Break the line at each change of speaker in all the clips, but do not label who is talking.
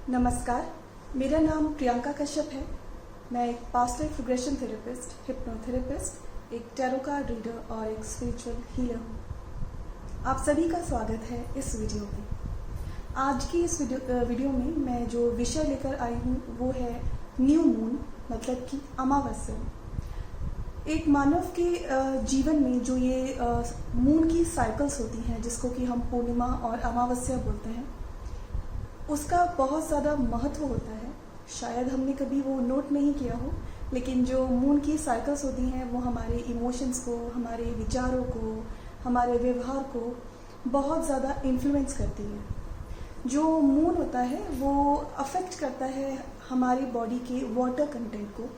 नमस्कार, मेरा नाम प्रियंका कश्यप है। मैं एक past life regression therapist, hypnotherapist, एक टैरो कार्ड रीडर और एक स्पिरिचुअल हीलर हूँ। आप सभी का स्वागत है इस वीडियो में। आज की इस वीडियो में मैं जो विषय लेकर आई हूँ वो है न्यू मून, मतलब कि अमावस्या। एक मानव के जीवन में जो ये मून की साइकिल्स होती हैं, जिसको कि हम पूर्णिमा और अमावस्या बोलते हैं, उसका बहुत ज़्यादा महत्व होता है। शायद हमने कभी वो नोट नहीं किया हो, लेकिन जो मून की साइकिल्स होती हैं वो हमारे इमोशंस को, हमारे विचारों को, हमारे व्यवहार को बहुत ज़्यादा इन्फ्लुएंस करती है। जो मून होता है वो अफेक्ट करता है हमारी बॉडी के वाटर कंटेंट को।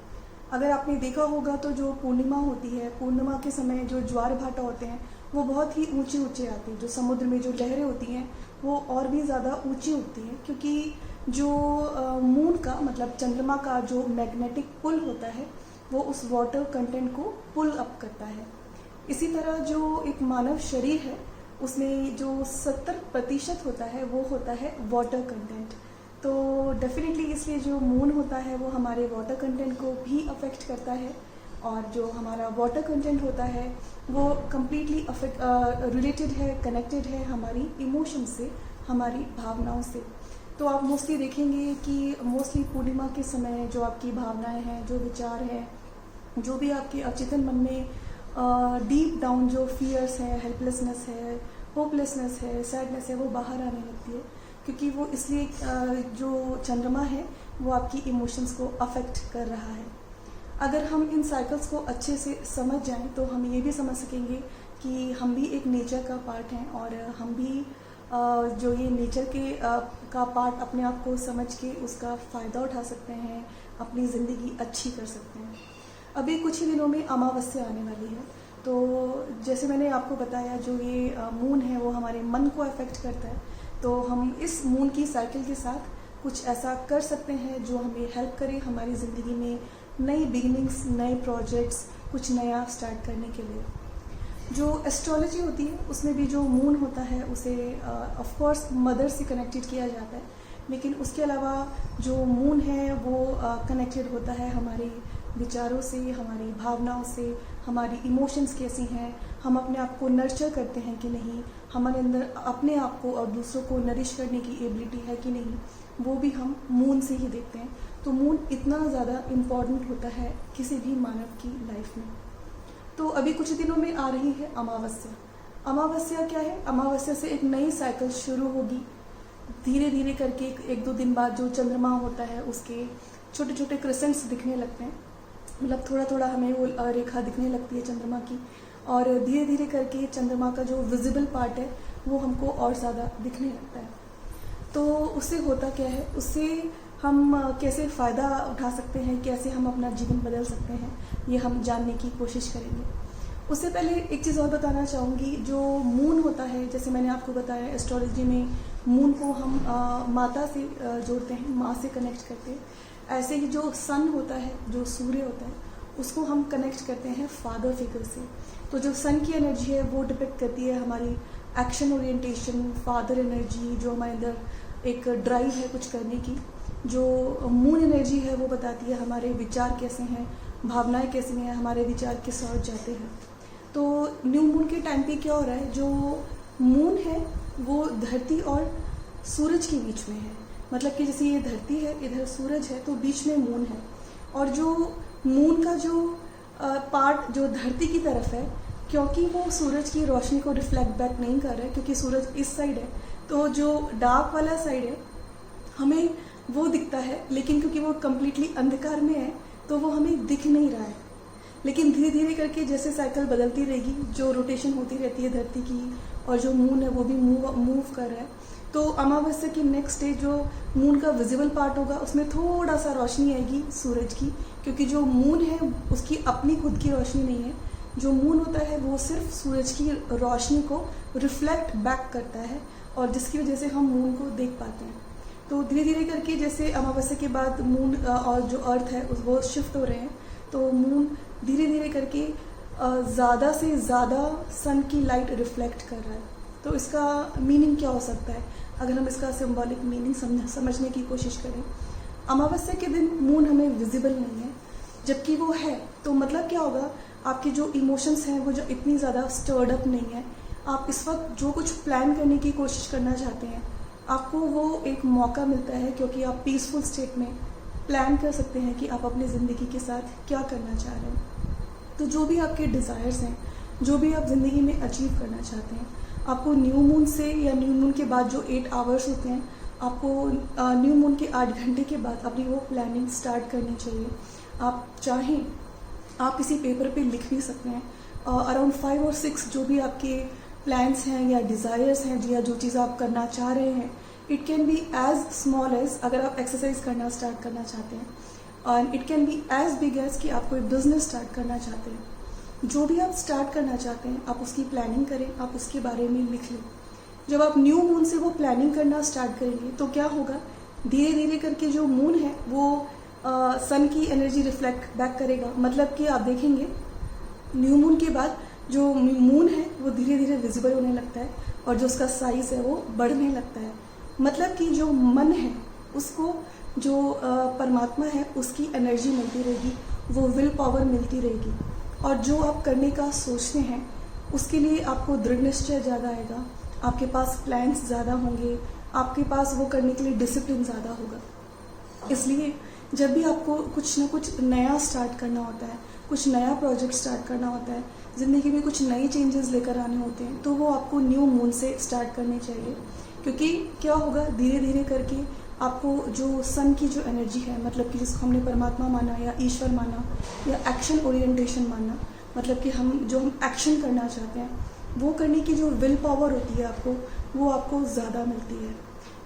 अगर आपने देखा होगा तो जो पूर्णिमा होती है, पूर्णिमा के समय जो ज्वार भाटा होते हैं वो बहुत ही ऊंचे ऊंचे आते हैं। जो समुद्र में जो लहरें होती हैं वो और भी ज़्यादा ऊंची उठती हैं, क्योंकि जो मून का मतलब चंद्रमा का जो मैग्नेटिक पुल होता है वो उस वाटर कंटेंट को पुल अप करता है। इसी तरह जो एक मानव शरीर है उसमें जो 70% होता है वो होता है वाटर कंटेंट। तो डेफिनेटली इसलिए जो मून होता है वो हमारे वाटर कंटेंट को भी अफेक्ट करता है, और जो हमारा वाटर कंटेंट होता है वो कम्प्लीटली रिलेटेड है, कनेक्टेड है हमारी इमोशन से, हमारी भावनाओं से। तो आप मोस्टली देखेंगे कि मोस्टली पूर्णिमा के समय जो आपकी भावनाएं हैं, जो विचार हैं, जो भी आपके अचेतन मन में डीप डाउन जो फियर्स है, हेल्पलेसनेस है, होपलेसनेस है, सैडनेस है, वो बाहर आने लगती है, क्योंकि वो इसलिए जो चंद्रमा है वो आपकी इमोशंस को अफेक्ट कर रहा है। अगर हम इन साइकिल्स को अच्छे से समझ जाएं तो हम ये भी समझ सकेंगे कि हम भी एक नेचर का पार्ट हैं, और हम भी जो ये नेचर के का पार्ट अपने आप को समझ के उसका फ़ायदा उठा सकते हैं, अपनी ज़िंदगी अच्छी कर सकते हैं। अभी कुछ ही दिनों में अमावस्या आने वाली है, तो जैसे मैंने आपको बताया जो ये मून है वो हमारे मन को अफेक्ट करता है। तो हम इस मून की साइकिल के साथ कुछ ऐसा कर सकते हैं जो हमें हेल्प करे हमारी ज़िंदगी में नई बिगिनिंग्स, नए प्रोजेक्ट्स, कुछ नया स्टार्ट करने के लिए। जो एस्ट्रोलॉजी होती है उसमें भी जो मून होता है उसे ऑफ कोर्स मदर से कनेक्टेड किया जाता है, लेकिन उसके अलावा जो मून है वो कनेक्टेड होता है हमारे विचारों से, हमारी भावनाओं से, हमारी इमोशंस कैसी हैं, हम अपने आप को नर्चर करते हैं कि नहीं, हमारे अंदर अपने आप को और दूसरों को नरिश करने की एबिलिटी है कि नहीं, वो भी हम मून से ही देखते हैं। तो मून इतना ज़्यादा इम्पॉर्टेंट होता है किसी भी मानव की लाइफ में। तो अभी कुछ दिनों में आ रही है अमावस्या। अमावस्या क्या है? अमावस्या से एक नई साइकिल शुरू होगी। धीरे धीरे करके एक दो दिन बाद जो चंद्रमा होता है उसके छोटे छोटे क्रिसेंट्स दिखने लगते हैं, मतलब थोड़ा थोड़ा हमें वो रेखा दिखने लगती है चंद्रमा की, और धीरे धीरे करके चंद्रमा का जो विजिबल पार्ट है वो हमको और ज़्यादा दिखने लगता है। तो उससे होता क्या है, उससे हम कैसे फ़ायदा उठा सकते हैं, कैसे हम अपना जीवन बदल सकते हैं, ये हम जानने की कोशिश करेंगे। उससे पहले एक चीज़ और बताना चाहूँगी। जो मून होता है, जैसे मैंने आपको बताया, एस्ट्रोलॉजी में मून को हम माता से जोड़ते हैं, माँ से कनेक्ट करते हैं। ऐसे ही जो सन होता है, जो सूर्य होता है, उसको हम कनेक्ट करते हैं फादर फिगर से। तो जो सन की एनर्जी है वो डिपेक्ट करती है हमारी एक्शन ओरिएंटेशन, फादर एनर्जी, जो हमारे अंदर एक ड्राइव है कुछ करने की। जो मून एनर्जी है वो बताती है हमारे विचार कैसे हैं, भावनाएं कैसी हैं, हमारे विचार किस ओर जाते हैं। तो न्यू मून के टाइम पे क्या हो रहा है, जो मून है वो धरती और सूरज के बीच में है। मतलब कि जैसे ये धरती है, इधर सूरज है, तो बीच में मून है। और जो मून का जो पार्ट जो धरती की तरफ है, क्योंकि वो सूरज की रोशनी को रिफ्लेक्ट बैक नहीं कर रहा है, क्योंकि सूरज इस साइड है, तो जो डार्क वाला साइड है हमें वो दिखता है, लेकिन क्योंकि वो कम्प्लीटली अंधकार में है तो वो हमें दिख नहीं रहा है। लेकिन धीरे धीरे करके जैसे साइकिल बदलती रहेगी, जो रोटेशन होती रहती है धरती की, और जो मून है वो भी मूव कर रहा है, तो अमावस्या की नेक्स्ट डे जो मून का विजिबल पार्ट होगा उसमें थोड़ा सा रोशनी आएगी सूरज की, क्योंकि जो मून है उसकी अपनी खुद की रोशनी नहीं है। जो मून होता है वो सिर्फ सूरज की रोशनी को रिफ्लेक्ट बैक करता है, और जिसकी वजह से हम मून को देख पाते हैं। तो धीरे धीरे करके जैसे अमावस्या के बाद मून और जो अर्थ है वो शिफ्ट हो रहे हैं, तो मून धीरे धीरे करके ज़्यादा से ज़्यादा सन की लाइट रिफ्लेक्ट कर रहा है। तो इसका मीनिंग क्या हो सकता है अगर हम इसका सिंबॉलिक मीनिंग समझने की कोशिश करें। अमावस्या के दिन मून हमें विजिबल नहीं है, जबकि वो है, तो मतलब क्या होगा, आपके जो इमोशंस हैं वो जो इतनी ज़्यादा स्टर्ड अप नहीं है। आप इस वक्त जो कुछ प्लान करने की कोशिश करना चाहते हैं, आपको वो एक मौका मिलता है, क्योंकि आप पीसफुल स्टेट में प्लान कर सकते हैं कि आप अपनी ज़िंदगी के साथ क्या करना चाह रहे हैं। तो जो भी आपके डिज़ायर्स हैं, जो भी आप ज़िंदगी में अचीव करना चाहते हैं, आपको न्यू मून से या न्यू मून के बाद जो 8 आवर्स होते हैं, आपको न्यू मून के 8 घंटे के बाद अपनी वो प्लानिंग स्टार्ट करनी चाहिए। आप चाहें आप किसी पेपर पे लिख भी सकते हैं, अराउंड 5 और 6 जो भी आपके प्लान्स हैं या डिज़ायर्स हैं, या जो चीज़ आप करना चाह रहे हैं, it can be as small as अगर आप एक्सरसाइज करना स्टार्ट करना चाहते हैं, और it can be as big as कि आप कोई बिजनेस स्टार्ट करना चाहते हैं। जो भी आप स्टार्ट करना चाहते हैं, आप उसकी प्लानिंग करें, आप उसके बारे में लिख लें। जब आप न्यू मून से वो प्लानिंग करना स्टार्ट करेंगे तो क्या होगा, धीरे धीरे करके जो मून है वो सन की एनर्जी रिफ्लेक्ट बैक करेगा। मतलब कि आप देखेंगे न्यू मून के बाद जो मून है वो धीरे धीरे विजिबल होने लगता है, और जो उसका साइज है वो बढ़ने लगता है। मतलब कि जो मन है उसको, जो परमात्मा है उसकी एनर्जी मिलती रहेगी, वो विल पावर मिलती रहेगी, और जो आप करने का सोचते हैं उसके लिए आपको दृढ़ निश्चय ज़्यादा आएगा, आपके पास प्लान्स ज़्यादा होंगे, आपके पास वो करने के लिए डिसिप्लिन ज़्यादा होगा। इसलिए जब भी आपको कुछ ना कुछ नया स्टार्ट करना होता है, कुछ नया प्रोजेक्ट स्टार्ट करना होता है, ज़िंदगी में कुछ नए चेंजेस लेकर आने होते हैं, तो वो आपको न्यू मून से स्टार्ट करने चाहिए। क्योंकि क्या होगा, धीरे धीरे करके आपको जो सन की जो एनर्जी है, मतलब कि जिसको हमने परमात्मा माना या ईश्वर माना या एक्शन ओरिएंटेशन माना, मतलब कि हम एक्शन करना चाहते हैं, वो करने की जो विल पावर होती है आपको, वो आपको ज़्यादा मिलती है।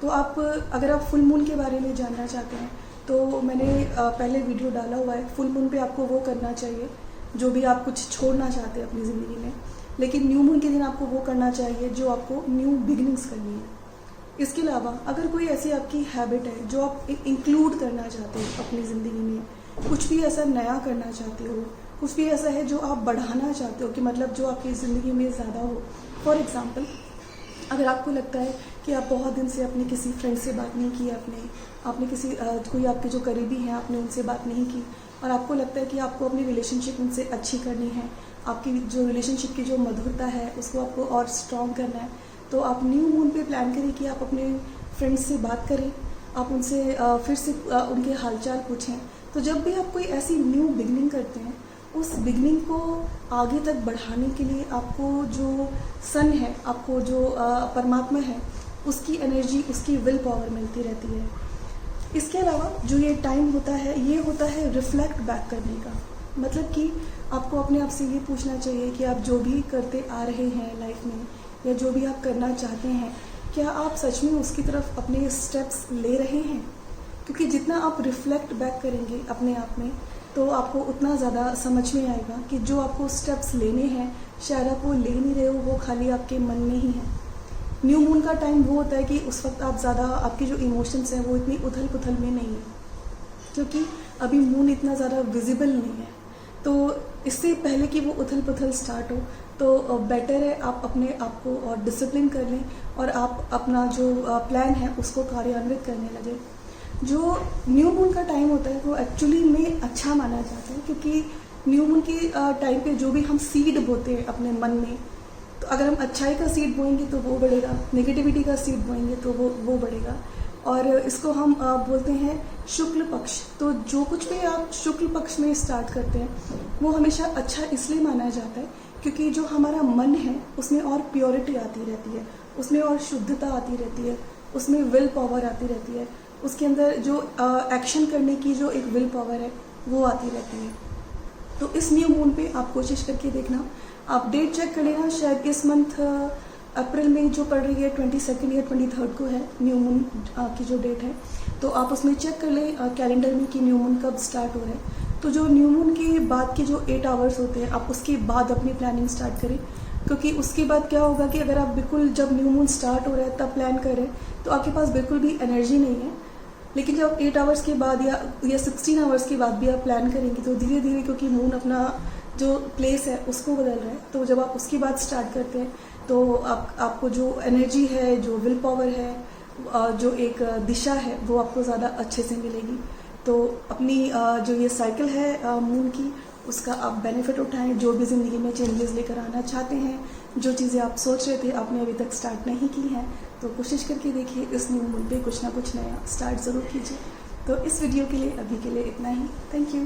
तो आप अगर आप फुल मून के बारे में जानना चाहते हैं तो मैंने पहले वीडियो डाला हुआ है। फुल मून पे आपको वो करना चाहिए जो भी आप कुछ छोड़ना चाहते हैं अपनी ज़िंदगी में, लेकिन न्यू मून के दिन आपको वो करना चाहिए जो आपको न्यू बिगिनिंग्स करनी है। इसके अलावा अगर कोई ऐसी आपकी हैबिट है जो आप इंक्लूड करना चाहते हो अपनी ज़िंदगी में, कुछ भी ऐसा नया करना चाहते हो, कुछ भी ऐसा है जो आप बढ़ाना चाहते हो, कि मतलब जो आपकी ज़िंदगी में ज़्यादा हो। फॉर एग्ज़ाम्पल, अगर आपको लगता है कि आप बहुत दिन से अपने किसी फ्रेंड से बात नहीं की, आपने किसी कोई आपके जो करीबी हैं आपने उनसे बात नहीं की, और आपको लगता है कि आपको अपनी रिलेशनशिप उनसे अच्छी करनी है, आपकी जो रिलेशनशिप की जो मधुरता है उसको आपको और स्ट्रॉन्ग करना है, तो आप न्यू मून पे प्लान करें कि आप अपने फ्रेंड्स से बात करें, आप उनसे फिर से उनके हालचाल पूछें। तो जब भी आप कोई ऐसी न्यू बिगनिंग करते हैं, उस बिगनिंग को आगे तक बढ़ाने के लिए आपको जो सन है, आपको जो परमात्मा है, उसकी एनर्जी, उसकी विल पावर मिलती रहती है। इसके अलावा जो ये टाइम होता है, ये होता है रिफ्लेक्ट बैक करने का। मतलब कि आपको अपने आप से ये पूछना चाहिए कि आप जो भी करते आ रहे हैं लाइफ में, या जो भी आप करना चाहते हैं, क्या आप सच में उसकी तरफ अपने स्टेप्स ले रहे हैं? क्योंकि जितना आप रिफ्लेक्ट बैक करेंगे अपने आप में, तो आपको उतना ज़्यादा समझ में आएगा कि जो आपको स्टेप्स लेने हैं शायद आप वो ले नहीं रहे हो, वो खाली आपके मन में ही है। न्यू मून का टाइम वो होता है कि उस वक्त आप ज़्यादा, आपके जो इमोशंस हैं वो इतनी उथल पुथल में नहीं है, क्योंकि अभी मून इतना ज़्यादा विजिबल नहीं है। तो इससे पहले कि वो उथल पुथल स्टार्ट हो, तो बेटर है आप अपने आप को और डिसिप्लिन कर लें, और आप अपना जो प्लान है उसको कार्यान्वित करने लगे। जो न्यू मून का टाइम होता है वो एक्चुअली में अच्छा माना जाता है, क्योंकि न्यू मून के टाइम पे जो भी हम सीड बोते हैं अपने मन में, तो अगर हम अच्छाई का सीड बोएंगे तो वो बढ़ेगा, नेगेटिविटी का सीड बोएंगे तो वो बढ़ेगा। और इसको हम बोलते हैं शुक्ल पक्ष। तो जो कुछ भी आप शुक्ल पक्ष में स्टार्ट करते हैं वो हमेशा अच्छा इसलिए माना जाता है क्योंकि जो हमारा मन है उसमें और प्योरिटी आती रहती है, उसमें और शुद्धता आती रहती है, उसमें विल पावर आती रहती है, उसके अंदर जो एक्शन करने की जो एक विल पावर है वो आती रहती है। तो इस न्यू मून पे आप कोशिश करके देखना, आप डेट चेक कर लेना, शायद इस मंथ अप्रैल में जो पड़ रही है 22 या 23 को है न्यू मून की जो डेट है, तो आप उसमें चेक कर लें कैलेंडर में कि न्यू मून कब स्टार्ट हो रहा है। तो जो न्यू मून के बाद के जो 8 आवर्स होते हैं, आप उसके बाद अपनी प्लानिंग स्टार्ट करें, क्योंकि उसके बाद क्या होगा कि अगर आप बिल्कुल जब न्यू मून स्टार्ट हो रहा है तब प्लान करें तो आपके पास बिल्कुल भी एनर्जी नहीं है। लेकिन जब 8 आवर्स के बाद या 16 आवर्स के बाद भी आप प्लान करेंगे तो धीरे धीरे, क्योंकि मून अपना जो प्लेस है उसको बदल रहा है, तो जब आप उसके बाद स्टार्ट करते हैं तो आपको जो एनर्जी है, जो विल पावर है, जो एक दिशा है, वो आपको ज़्यादा अच्छे से मिलेगी। तो अपनी जो ये साइकिल है मून की, उसका आप बेनिफिट उठाएं। जो भी ज़िंदगी में चेंजेस लेकर आना चाहते हैं, जो चीज़ें आप सोच रहे थे आपने अभी तक स्टार्ट नहीं की हैं, तो कोशिश करके देखिए इस न्यू मून पे कुछ ना कुछ नया स्टार्ट ज़रूर कीजिए। तो इस वीडियो के लिए अभी के लिए इतना ही। Thank you.